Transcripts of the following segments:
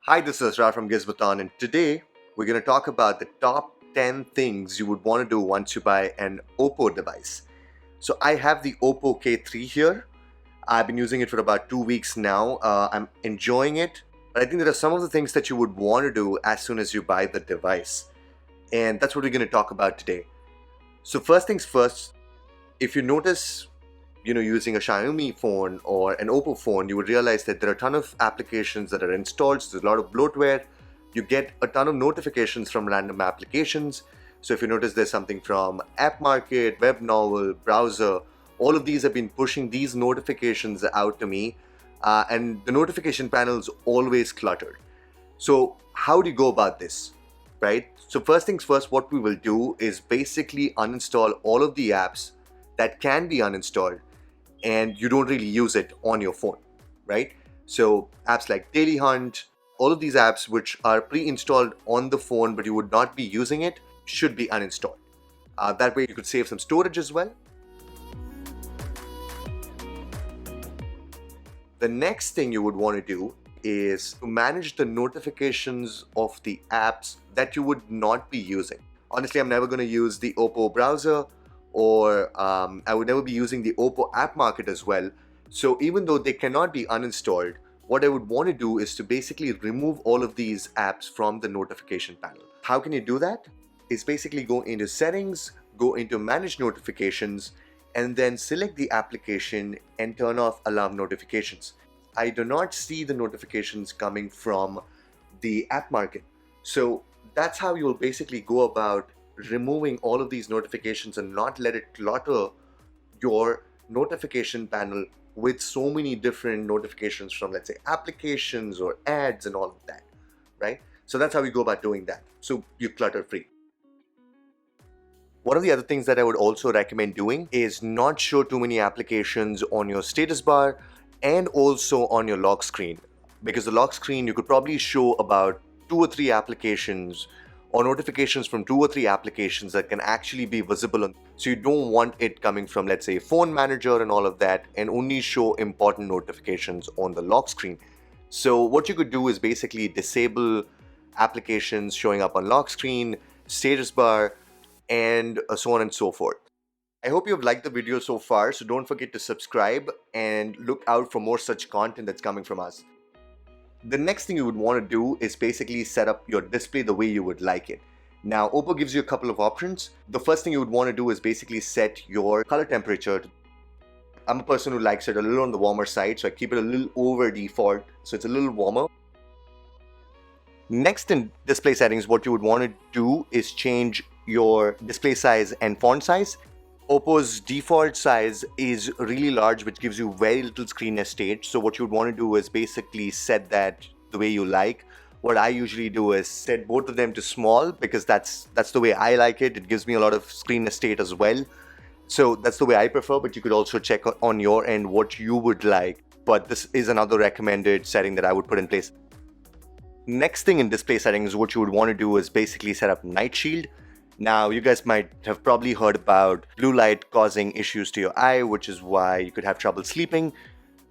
Hi, this is Asrar from Gizmoton, and today we're going to talk about the top 10 things you would want to do once you buy an Oppo device. So, I have the Oppo K3 here. I've been using it for about 2 weeks now. I'm enjoying it, but I think there are some of the things that you would want to do as soon as you buy the device, and that's what we're going to talk about today. So, first things first, if you notice using a Xiaomi phone or an Oppo phone, you would realize that there are a ton of applications that are installed. So there's a lot of bloatware. You get a ton of notifications from random applications. So if you notice there's something from App Market, Web Novel, Browser, all of these have been pushing these notifications out to me. And the notification panel is always cluttered. So how do you go about this, right? So first things first, what we will do is basically uninstall all of the apps that can be uninstalled and you don't really use it on your phone, right? So apps like Daily Hunt, all of these apps which are pre-installed on the phone but you would not be using it should be uninstalled. That way you could save some storage as well. The next thing you would want to do is to manage the notifications of the apps that you would not be using. Honestly, I'm never going to use the Oppo browser, or I would never be using the Oppo App Market as well. So even though they cannot be uninstalled, what I would want to do is to basically remove all of these apps from the notification panel. How can you do that? Is basically go into settings, go into manage notifications, and then select the application and turn off alarm notifications. I do not see the notifications coming from the App Market. So that's how you'll basically go about removing all of these notifications and not let it clutter your notification panel with so many different notifications from, let's say, applications or ads and all of that, right? So that's how we go about doing that. So you're clutter free. One of the other things that I would also recommend doing is not show too many applications on your status bar and also on your lock screen, because the lock screen you could probably show about 2 or 3 applications or notifications from 2 or 3 applications that can actually be visible on. So you don't want it coming from, let's say, phone manager and all of that, and only show important notifications on the lock screen. So what you could do is basically disable applications showing up on lock screen, status bar, and so on and so forth. I hope you've liked the video so far, so don't forget to subscribe and look out for more such content that's coming from us. The next thing you would want to do is basically set up your display the way you would like it. Now, Oppo gives you a couple of options. The first thing you would want to do is basically set your color temperature. I'm a person who likes it a little on the warmer side, so I keep it a little over default, so it's a little warmer. Next, in display settings, what you would want to do is change your display size and font size. Oppo's default size is really large, which gives you very little screen estate. So what you would want to do is basically set that the way you like. What I usually do is set both of them to small, because that's the way I like it. It gives me a lot of screen estate as well. So that's the way I prefer, but you could also check on your end what you would like. But this is another recommended setting that I would put in place. Next thing in display settings, what you would want to do is basically set up night shield. Now, you guys might have probably heard about blue light causing issues to your eye, which is why you could have trouble sleeping.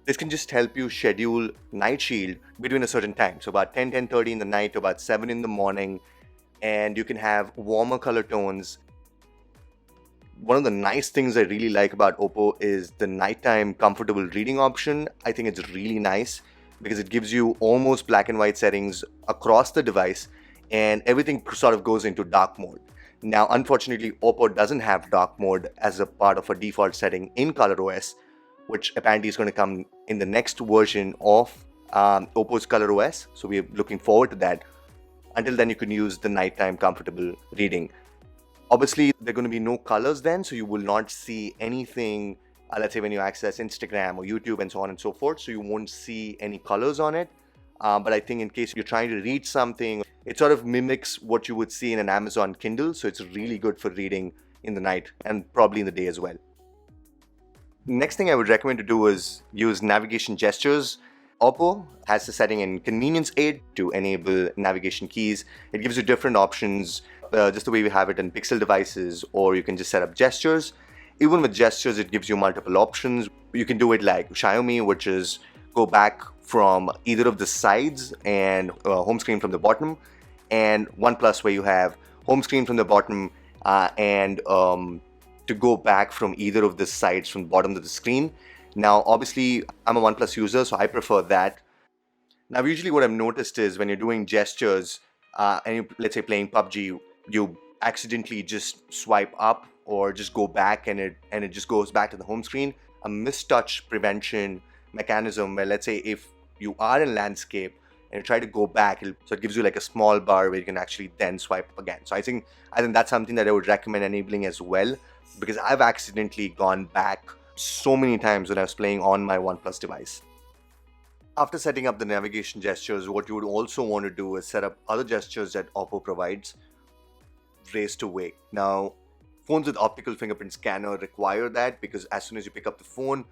This can just help you schedule night shield between a certain time. So about 10:30 in the night to about 7 in the morning, and you can have warmer color tones. One of the nice things I really like about Oppo is the nighttime comfortable reading option. I think it's really nice because it gives you almost black and white settings across the device, and everything sort of goes into dark mode. Now, unfortunately, Oppo doesn't have dark mode as a part of a default setting in ColorOS, which apparently is going to come in the next version of Oppo's ColorOS. So we're looking forward to that. Until then, you can use the nighttime comfortable reading. Obviously, there are going to be no colors then, so you will not see anything, let's say when you access Instagram or YouTube and so on and so forth, so you won't see any colors on it. But I think in case you're trying to read something, it sort of mimics what you would see in an Amazon Kindle, so it's really good for reading in the night and probably in the day as well. Next thing I would recommend to do is use navigation gestures. Oppo has the setting in Convenience Aid to enable navigation keys. It gives you different options, just the way we have it in Pixel devices, or you can just set up gestures. Even with gestures, it gives you multiple options. You can do it like Xiaomi, which is go back from either of the sides and home screen from the bottom, and OnePlus where you have home screen from the bottom and to go back from either of the sides from the bottom of the screen. Now, obviously, I'm a OnePlus user, so I prefer that. Now, usually what I've noticed is when you're doing gestures and you, let's say playing PUBG, you accidentally just swipe up or just go back and it just goes back to the home screen. A mistouch prevention mechanism where, let's say if you are in landscape and you try to go back, so it gives you like a small bar where you can actually then swipe up again. So I think that's something that I would recommend enabling as well, because I've accidentally gone back so many times when I was playing on my OnePlus device. After setting up the navigation gestures, what you would also want to do is set up other gestures that Oppo provides. Raise to wake. Now, phones with optical fingerprint scanner require that, because as soon as you pick up the phone,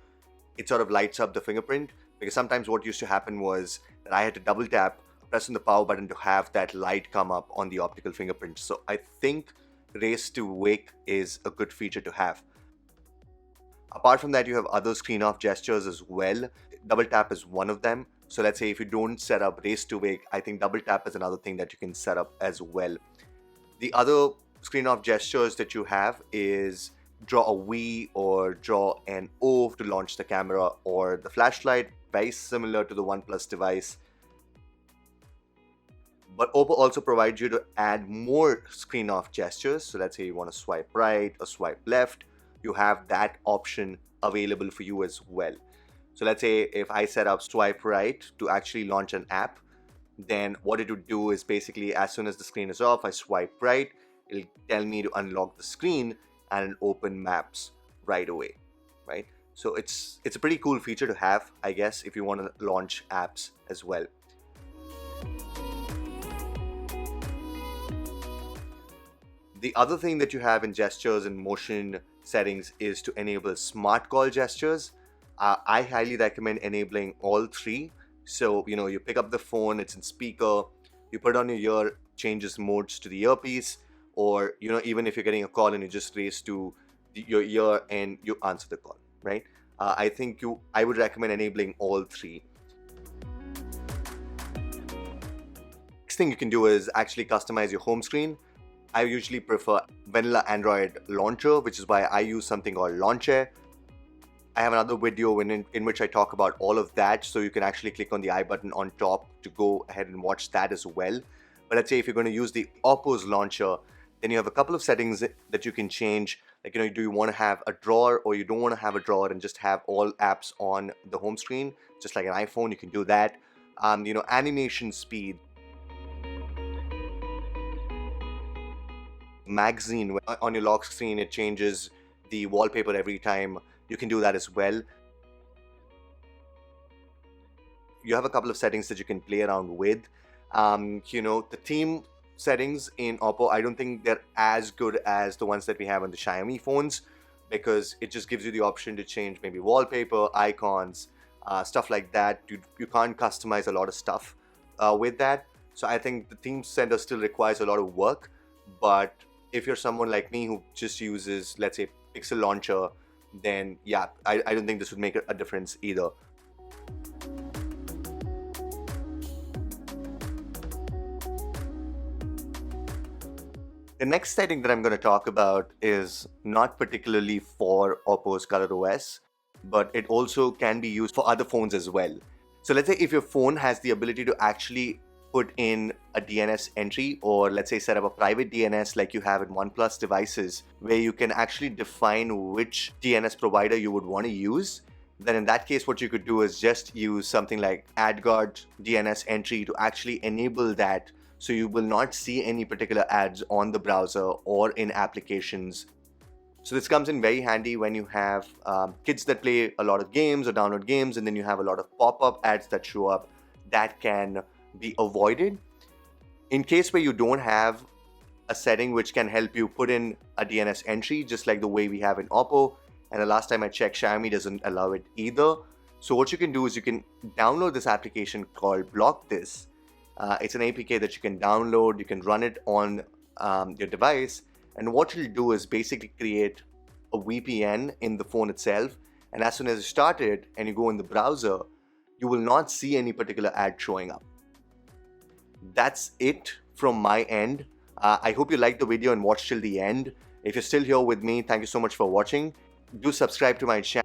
it sort of lights up the fingerprint. Because sometimes what used to happen was that I had to double tap, press on the power button to have that light come up on the optical fingerprint. So I think raise to wake is a good feature to have. Apart from that, you have other screen off gestures as well. Double tap is one of them. So let's say if you don't set up raise to wake, I think double tap is another thing that you can set up as well. The other screen off gestures that you have is draw a V or draw an O to launch the camera or the flashlight, very similar to the OnePlus device. But Oppo also provides you to add more screen off gestures. So let's say you want to swipe right or swipe left, you have that option available for you as well. So let's say if I set up swipe right to actually launch an app, then what it would do is basically as soon as the screen is off, I swipe right, it'll tell me to unlock the screen and it'll open maps right away, right? So it's a pretty cool feature to have, I guess, if you want to launch apps as well. The other thing that you have in gestures and motion settings is to enable smart call gestures. I highly recommend enabling all three. So, you pick up the phone, it's in speaker, you put it on your ear, changes modes to the earpiece, or, even if you're getting a call and you just raise to your ear and you answer the call, right? I would recommend enabling all three. Next thing you can do is actually customize your home screen. I usually prefer vanilla Android launcher, which is why I use something called Launcher. I have another video in which I talk about all of that, so you can actually click on the I button on top to go ahead and watch that as well. But let's say if you're going to use the Oppo's launcher, then you have a couple of settings that you can change. Like, do you want to have a drawer or you don't want to have a drawer and just have all apps on the home screen, just like an iPhone, you can do that. Animation speed. Magazine, on your lock screen, it changes the wallpaper every time. You can do that as well. You have a couple of settings that you can play around with. The theme settings in Oppo, I don't think they're as good as the ones that we have on the Xiaomi phones, because it just gives you the option to change maybe wallpaper, icons, stuff like that. You can't customize a lot of stuff with that. So I think the theme center still requires a lot of work. But if you're someone like me who just uses, let's say, Pixel Launcher, then yeah, I don't think this would make a difference either. The next setting that I'm going to talk about is not particularly for Oppo's ColorOS, but it also can be used for other phones as well. So let's say if your phone has the ability to actually put in a DNS entry, or let's say set up a private DNS like you have in OnePlus devices, where you can actually define which DNS provider you would want to use, then in that case what you could do is just use something like AdGuard DNS entry to actually enable that, so you will not see any particular ads on the browser or in applications. So this comes in very handy when you have kids that play a lot of games or download games, and then you have a lot of pop-up ads that show up that can be avoided. In case where you don't have a setting which can help you put in a DNS entry, just like the way we have in Oppo, and the last time I checked, Xiaomi doesn't allow it either. So what you can do is you can download this application called Block This. It's an APK that you can download, you can run it on your device, and what it'll do is basically create a VPN in the phone itself, and as soon as you start it and you go in the browser, you will not see any particular ad showing up. That's it from my end. I hope you liked the video and watched till the end. If you're still here with me, thank you so much for watching. Do subscribe to my channel.